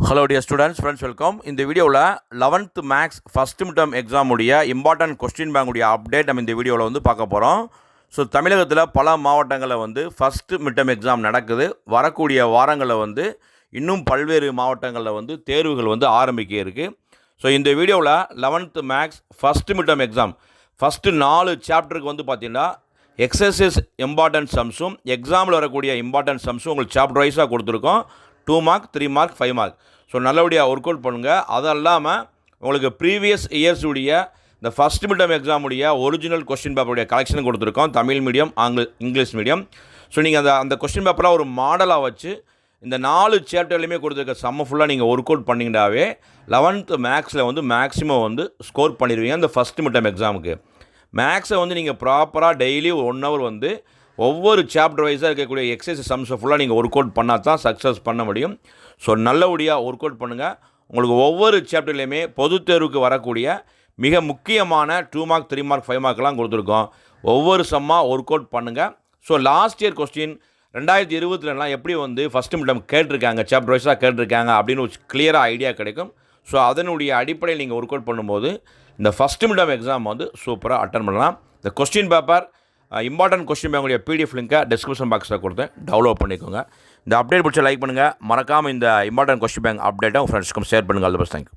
Hello dear students, friends, welcome. இந்த வீடியோவில் 11th maths first midterm exam உடைய important question பேங்குடைய அப்டேட் நம்ம இந்த வீடியோவில் வந்து பார்க்க போகிறோம். ஸோ தமிழகத்தில் பல மாவட்டங்களில் வந்து ஃபஸ்ட்டு மிட்டம் எக்ஸாம் நடக்குது. வரக்கூடிய வாரங்களில் வந்து இன்னும் பல்வேறு மாவட்டங்களில் வந்து தேர்வுகள் வந்து ஆரம்பிக்க இருக்குது. ஸோ இந்த வீடியோவில் 11th maths first midterm exam first 4 சாப்டருக்கு வந்து பார்த்திங்கன்னா எக்ஸசைஸ் இம்பார்ட்டன்ட் சம்ஸும் எக்ஸாமில் வரக்கூடிய இம்பார்ட்டன்ட் சம்ஸும் உங்களுக்கு சாப்டர் வைஸாக கொடுத்துருக்கோம். 2 மார்க், 3 மார்க், 5 மார்க். ஸோ நல்லபடியாக ஒர்க் அவுட் பண்ணுங்கள். அது இல்லாமல் உங்களுக்கு ப்ரீவியஸ் இயர்ஸுடைய இந்த ஃபஸ்ட் மிட்டம் எக்ஸாமுடைய ஒரிஜினல் கொஸ்டின் பேப்பருடைய கலெக்ஷன் கொடுத்துருக்கோம். Tamil medium, English medium. So நீங்கள் அந்த கொஸ்டின் பேப்பராக ஒரு மாடலாக வச்சு இந்த 4 சாப்டர்லையுமே கொடுத்துருக்க சம்ம ஃபுல்லாக நீங்கள் ஒர்க் அவுட் பண்ணிங்கனாவே 11th மேக்ஸில் வந்து மேக்ஸிமம் வந்து ஸ்கோர் பண்ணிடுவீங்க. இந்த ஃபஸ்ட் மிட்டம் எக்ஸாமுக்கு மேக்ஸை வந்து நீங்கள் ப்ராப்பராக டெய்லி 1 ஹவர் வந்து ஒவ்வொரு சாப்டர் வைஸாக இருக்கக்கூடிய எக்ஸசைஸ் சம்ஸை ஃபுல்லாக நீங்கள் ஒர்க் அவுட் பண்ணால் தான் சக்ஸஸ் பண்ண முடியும். ஸோ நல்லபடியாக ஒர்க் அவுட் பண்ணுங்கள். உங்களுக்கு ஒவ்வொரு சாப்டர்லேயுமே பொதுத் தேர்வுக்கு வரக்கூடிய மிக முக்கியமான 2 மார்க், 3 மார்க், 5 மார்க்லாம் கொடுத்துருக்கோம். ஒவ்வொரு சம்மாக ஒர்க் அவுட் பண்ணுங்கள். ஸோ லாஸ்ட் இயர் கொஸ்டின் 2020 எப்படி வந்து ஃபஸ்ட்டு மிட்டம் கேட்டிருக்காங்க, சாப்டர் வைஸாக கேட்டிருக்காங்க அப்படின்னு ஒரு கிளியராக ஐடியா கிடைக்கும். ஸோ அதனுடைய அடிப்படையில் நீங்கள் ஒர்க் அவுட் பண்ணும்போது இந்த ஃபஸ்ட்டு மிட்டம் எக்ஸாம் வந்து சூப்பராக அட்டன் பண்ணலாம். இந்த கொஸ்டின் பேப்பர் இம்பார்ட்டன்ட் கொஸ்டின் பேங்குடைய பிடிஎஃப் லிங்கை டிஸ்கிரிப்ஷன் பாக்ஸில் கொடுத்து டவுன்லோட் பண்ணிக்கோங்க. இந்த அப்டேட் பிடிச்ச லைக் பண்ணுங்கள். மறக்காமல் இந்த இம்பார்ட்டன்ட் கொஸ்டின் பேங்க் அப்டேட்டை உங்கள் ஃப்ரெண்ட்ஸ்க்கும் ஷேர் பண்ணுங்கள். All the best. தேங்க்யூ.